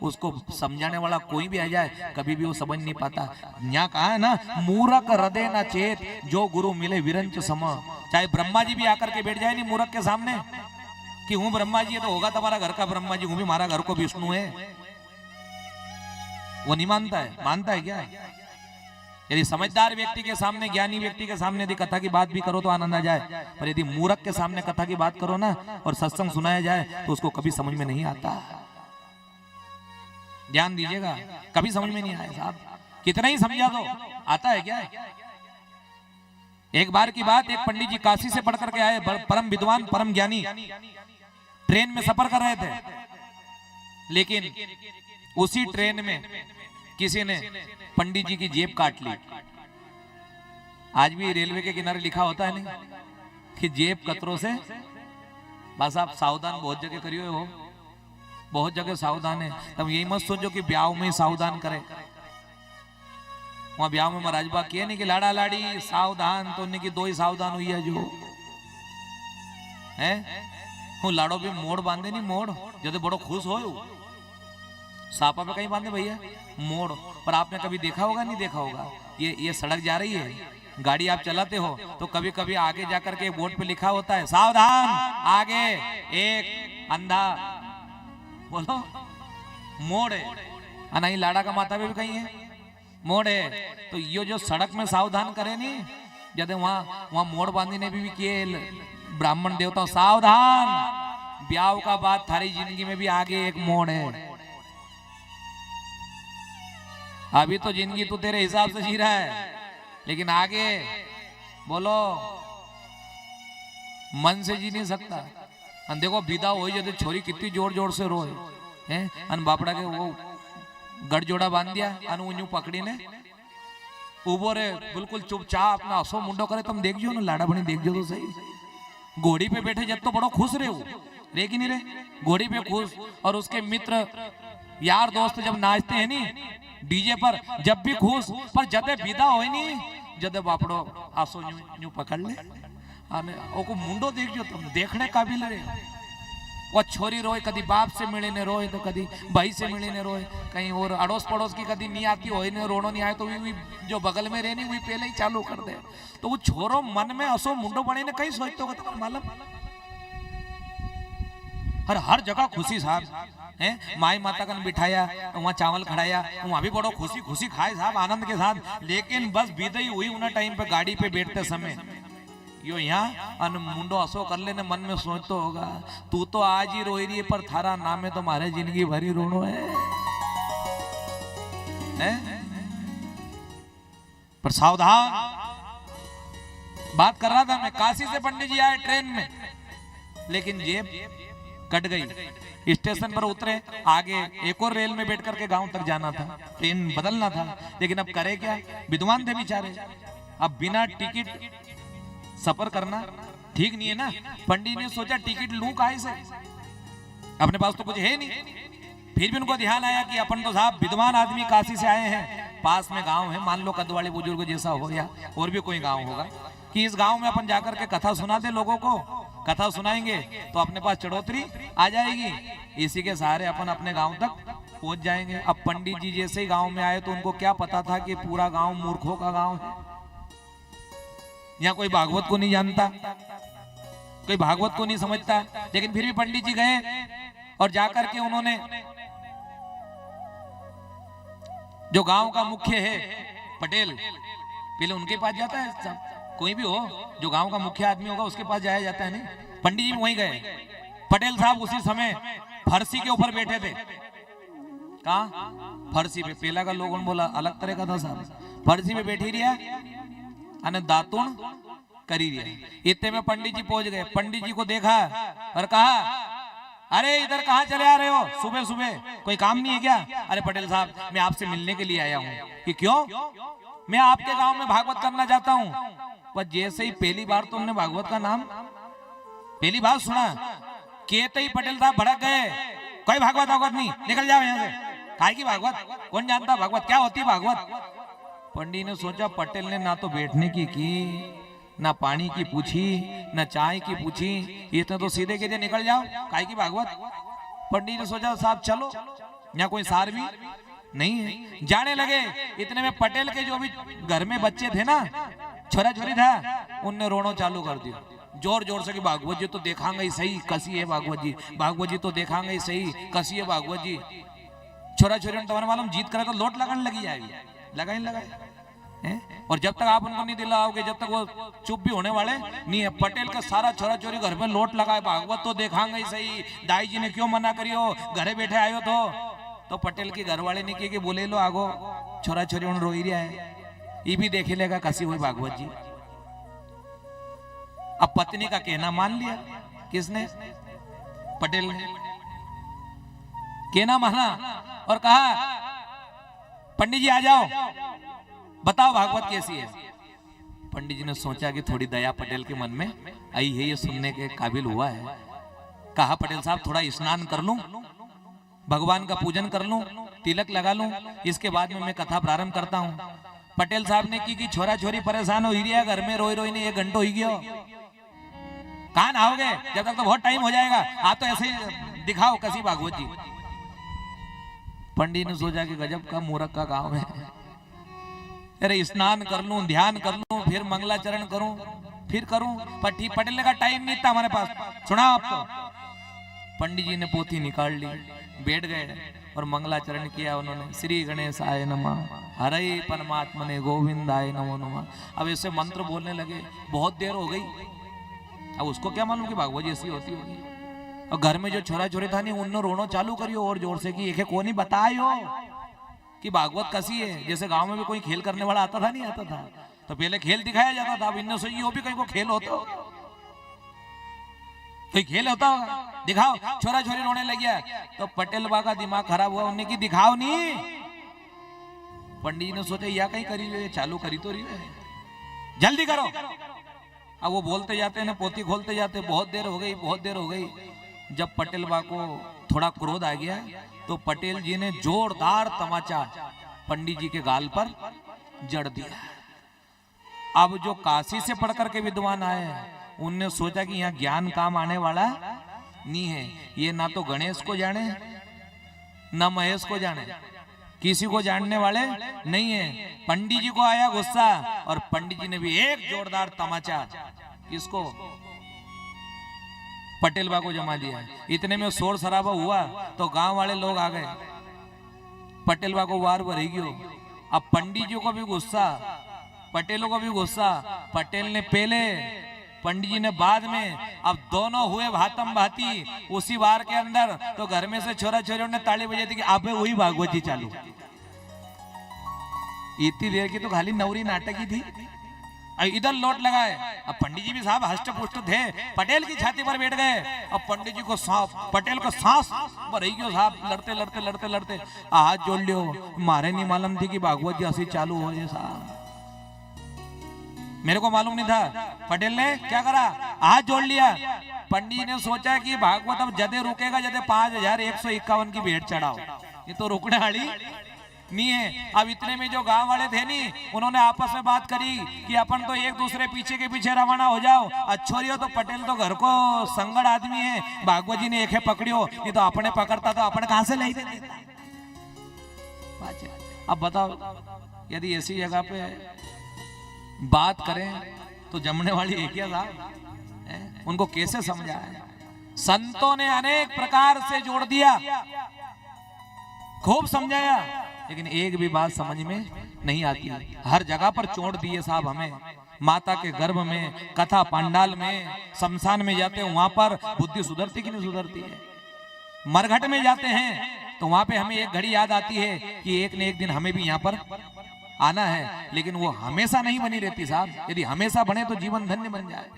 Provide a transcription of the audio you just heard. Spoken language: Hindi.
उसको समझाने वाला कोई भी आ जाए कभी भी वो समझ नहीं पाता। यहाँ कहा है ना, मूर्ख हृदय न चेत, जो गुरु मिले विरंच सम। चाहे ब्रह्मा जी भी आकर के बैठ जाए नहीं मूर्ख के सामने कि हूँ ब्रह्मा जी है तो होगा तुम्हारा घर का ब्रह्मा जी, हूँ भी हमारा घर को विष्णु है, वो नहीं मानता है। मानता है क्या? यदि समझदार व्यक्ति के सामने, ज्ञानी व्यक्ति के सामने यदि कथा की बात भी करो तो आनंद आ जाए, पर यदि मूर्ख के सामने कथा की बात करो ना और सत्संग सुनाया जाए तो उसको कभी समझ में नहीं आता। ध्यान दीजिएगा, कभी समझ में नहीं आया साहब, कितना ही समझा दो, आता है क्या? एक बार की बात, एक पंडित जी काशी से पढ़ करके आए, परम विद्वान परम ज्ञानी, ट्रेन में सफर कर रहे थे, लेकिन उसी ट्रेन में किसी ने पंडित जी की जेब काट ली। आज भी रेलवे के किनारे लिखा होता है नहीं कि जेब कतरों से, बस आप सावधान बहुत जगह करिए हो, बहुत जगह सावधान है। तब यही मत सोचो कि ब्याह में सावधान करे। वहां ब्याह में महाराज बा किए नहीं कि लाड़ा लाड़ी सावधान, तो उनकी दो ही सावधान हुई है जो है वो लाड़ो भी मोड़ बांधे नहीं, मोड़ जब बड़ो खुश हो सापा पे कहीं बांधे भैया मोड़। पर आपने कभी देखा होगा, नहीं देखा होगा, ये सड़क जा रही है, गाड़ी आप चलाते हो तो कभी कभी आगे जाकर के बोर्ड पे लिखा होता है सावधान आगे एक अंधा, बोलो मोड़ है। नहीं लाड़ा का माथा पे भी कहीं है मोड़ है। तो ये जो सड़क में सावधान करे नहीं, जब वहां मोड़ बांधने भी किए ब्राह्मण देवताओं, सावधान ब्याह का बात थारी जिंदगी में भी आगे एक मोड़ है। अभी तो जिंदगी तू तेरे हिसाब से जी रहा है, लेकिन आगे बोलो मन से जी नहीं सकता। अन देखो विदा हो जैसे छोरी कितनी जोर जोर से रोए हैं, अन बापड़ा के वो गठजोड़ा बांध दिया, अन ऊँचू पकड़ी ने उबो रे बिल्कुल चुपचाप अपना असो मुंडो करे। तुम देख जो ना लाड़ा बनी, देख जो तो सही, घोड़ी पे बैठे जब तो बड़ो खुश रहे हो, रे कि नहीं रे, घोड़ी पे खुश। और उसके मित्र यार दोस्त जब नाचते हैं नी डीजे पर, जब भी खुश, पर जदे विदा हो नहीं, जदे बापड़ो आसो यूं पकड़ ले आने ओको मुंडो देख जो तुम, देखने काबिल रे। वो छोरी रोए, कदी बाप से मिले ने रोए, तो कदी भाई से मिले ने रोए, कहीं और अड़ोस पड़ोस की कदी नहीं आती हो ने रोनो नहीं आए तो भी जो बगल में रहनी वही पहले ही चालू कर दे। तो वो छोरो मन में असो मुंडो बने ने कहीं सोचते होगा तुम्हारा मालूम। हर जगह खुशी साहब है, माई माता का बिठाया वहाँ चावल खड़ाया, वहाँ भी बड़ो खुशी खुशी खाए साहब आनंद के साथ। लेकिन बस विदाई हुई उन टाइम पे गाड़ी पे बैठते समय यो यहाँ अन मुंडो असो कर लेने, मन में सोच तो होगा तू तो आज ही रोई रही है, पर थारा नाम है तुम्हारे जिंदगी भरी रोनो है? पर सावधान बात कर रहा था मैं, काशी से पंडित जी आए ट्रेन में, लेकिन जेब कट गई। स्टेशन पर उतरे, आगे एक और रेल में बैठ करके गांव तक जाना था, ट्रेन बदलना था, लेकिन अब करे क्या, विद्वान थे बेचारे, अब बिना टिकट सफर करना ठीक नहीं है ना। पंडित ने सोचा टिकट लूं काहे से, अपने पास तो कुछ है नहीं। फिर भी उनको ध्यान आया कि अपन तो साहब विद्वान आदमी काशी से आए हैं, पास में गांव है, मान लो कदवाले बुजुर्ग जैसा हो या और भी कोई गांव होगा, कि इस गांव में अपन जाकर के कथा सुना दे लोगों को। कथा सुनाएंगे तो अपने पास चढ़ोतरी आ जाएगी, इसी के सहारे अपन अपने गांव तक पहुंच जाएंगे। अब पंडित जी जैसे ही गांव में आए तो उनको क्या पता था कि पूरा गांव मूर्खों का गांव है। यहाँ कोई भागवत को नहीं जानता, कोई भागवत को नहीं समझता, लेकिन फिर भी पंडित जी गए और जाकर के उन्होंने जो गांव का मुख्य है पटेल, पहले उनके पास जाता है सब, कोई भी हो जो गांव का मुख्य आदमी होगा उसके पास जाया जाता है नहीं। पंडित जी वहीं गए, पटेल साहब उसी समय फरसी के ऊपर बैठे थे। कहाँ? फरसी पे। पहला का लोगों ने बोला अलग तरह का था साहब, फरसी पे बैठी रिया अने दातुन करी रिया। इतने में पंडित जी पहुंच गए, पंडित जी को देखा और कहा अरे इधर कहाँ चले आ रहे हो सुबह सुबह, कोई काम नहीं है क्या? अरे पटेल साहब मैं आपसे मिलने के लिए आया हूँ। कि क्यों? मैं आपके गांव में भागवत करना चाहता हूँ। पर जैसे ही पहली बार तुमने भागवत का नाम पहली बार सुना, कहते ही पटेल साहब भड़क गए, कोई भागवत भागवत नहीं, निकल जाओ यहाँ से। काय की भागवत? कौन जानता भागवत क्या होती है भागवत? पंडित ने सोचा पटेल ने ना तो बैठने की ना पानी की पूछी, ना चाय की पूछी, इतने तो सीधे कहते निकल जाओ, काय की भागवत। पंडित ने सोचा साहब चलो यहाँ कोई सार भी नहीं है। जाने लगे, इतने में पटेल के जो भी घर में बच्चे थे ना, छोरा छोरी था, उनने रोना चालू कर दिया जोर जोर से कि भागवत जी तो देखांगे ही सही कसी है, भागवत जी तो देखांगे ही सही कसी है भागवत जी। छोरा छोरी तुम्हारे मालूम जीत करे तो लोट लगाने लगी जाएगी, लगा ही लगा। और जब तक आप उनको नहीं दिलाओगे, जब तक वो चुप भी होने वाले नहीं है। पटेल का सारा छोरा छोरी घर में लोट लगाए, भागवत तो देखांगे ही सही, दाई जी ने क्यों मना करियो, घरे बैठे आयो तो पटेल के घर वाले ने किए कि बोले लो आगो छोरा छोरी उन रोई रहा है, ये भी देखे लेगा कसी हुई भागवत जी। अब पत्नी का कहना मान लिया, किसने? पटेल ने कहना माना और कहा पंडित जी आ जाओ, बताओ भागवत कैसी है। पंडित जी ने सोचा कि थोड़ी दया पटेल के मन में आई है, ये सुनने के काबिल हुआ है। कहा पटेल साहब थोड़ा स्नान कर लूं, भगवान का पूजन कर लूं, तिलक लगा लूं, इसके बाद में मैं कथा प्रारंभ करता हूं। पटेल साहब ने की छोरा छोरी परेशान हो रही है, घर में रोई रोई ने 1 घंटा हो गया, कहां नहाओगे, जब तक तो बहुत टाइम हो जाएगा, आप तो ऐसे ही दिखाओ कसी भागवत जी। पंडित ने सोचा कि गजब का मूर्ख का काम है, अरे स्नान कर लूं, ध्यान कर लूं, फिर मंगलाचरण करूं, फिर करूं, पर ठीक पटेल ने का टाइम नहीं था हमारे पास, सुनाओ आप तो। पंडित जी ने पोथी निकाल ली, बैठ गए और मंगलाचरण किया उन्होंने। श्री गणेशाय नमः, हरे परमात्मने गोविंदाय नमो नमः। अब ऐसे मंत्र बोलने लगे, बहुत देर हो गई। अब उसको क्या मालूम कि भागवत जी ऐसी होती होगी। और घर में जो छोरा छोरे था नहीं, उन्होंने रोना चालू करियो और जोर से कि एक को नहीं बतायो कि भागवत कैसी है। जैसे गांव में भी कोई खेल करने वाला आता था, नहीं आता था, तो पहले खेल दिखाया जाता था। अब इनने सोची वो भी कहीं को खेल होता होगा, कोई खेल होता होगा, दिखाओ। छोरा छोरी रोने लग गया तो पटेल बा का दिमाग खराब हुआ, उन्हें की दिखाओ नहीं। पंडित जी ने सोचा या कहीं करी चालू करी तो रही है, जल्दी करो। अब वो बोलते जाते ना, पोथी खोलते जाते, बहुत देर हो गई, बहुत देर हो गई। जब पटेल बा को थोड़ा क्रोध आ गया तो पटेल जी ने जोरदार तमाचा पंडित जी के गाल पर जड़ दिया। अब जो काशी से पढ़ करके विद्वान आए, उनने सोचा कि यहाँ ज्ञान काम आने वाला नहीं है, ये ना तो गणेश को जाने ना महेश को जाने, किसी को जानने वाले नहीं है। पंडित जी को आया गुस्सा और पंडित जी ने भी एक जोरदार तमाचा किसको? पटेल बा को जमा दिया। इतने में शोर शराबा हुआ तो गांव वाले लोग आ गए, पटेल बा को वार भरी गयो। अब पंडित जी को भी गुस्सा, पटेलों को भी गुस्सा। पटेल ने पहले, पंडित जी ने बाद में। अब दोनों हुए भातम भाती उसी बार के अंदर। तो घर में से छोरा छोरियों ने ताली बजाई थी कि अबे वही भागवत जी चालू। इतनी देर की तो खाली नवरी नाटक ही थी, इधर लोट लगाए। अब पंडित जी भी साहब हष्ट पुष्ट थे, पटेल की छाती पर बैठ गए। अब पंडित जी को पटेल को सांस भरी गयो साहब, लड़ते लड़ते लड़ते लड़ते हाथ जोड़ लियो। मारे नहीं मालूम थी कि भागवत जी ऐसी चालू हो साहब, मेरे को मालूम नहीं था। पटेल ने क्या करा, हाथ जोड़ लिया। पंडित जी ने सोचा कि भागवत अब जदे रुकेगा, जदे 5151 की भेंट चढ़ाओ, ये तो रुकने वाली नहीं है। अब इतने में जो गांव वाले थे नहीं, उन्होंने आपस में बात करी कि अपन तो एक दूसरे पीछे के पीछे रवाना हो जाओ। अच्छोरियो तो पटेल तो घर को संगड़ आदमी है, भागवत जी ने एक पकड़ियो, नहीं तो अपने पकड़ता तो अपन कहां से ले देता। अब बताओ, यदि ऐसी जगह पे बात करें तो जमने वाली है क्या साहब? उनको कैसे समझाए? संतों ने अनेक प्रकार से जोड़ दिया, खूब समझाया, लेकिन एक भी बात समझ में नहीं आती। हर जगह पर चोट दिए साहब हमें। माता के गर्भ में, कथा पंडाल में, शमशान में जाते हैं, वहां पर बुद्धि सुधरती कि नहीं सुधरती है? मरघट में जाते हैं तो वहां पे हमें एक घड़ी याद आती है कि एक न एक दिन हमें भी यहाँ पर आना है, लेकिन वो हमेशा नहीं बनी रहती साहब। यदि हमेशा बने तो जीवन धन्य बन जाए।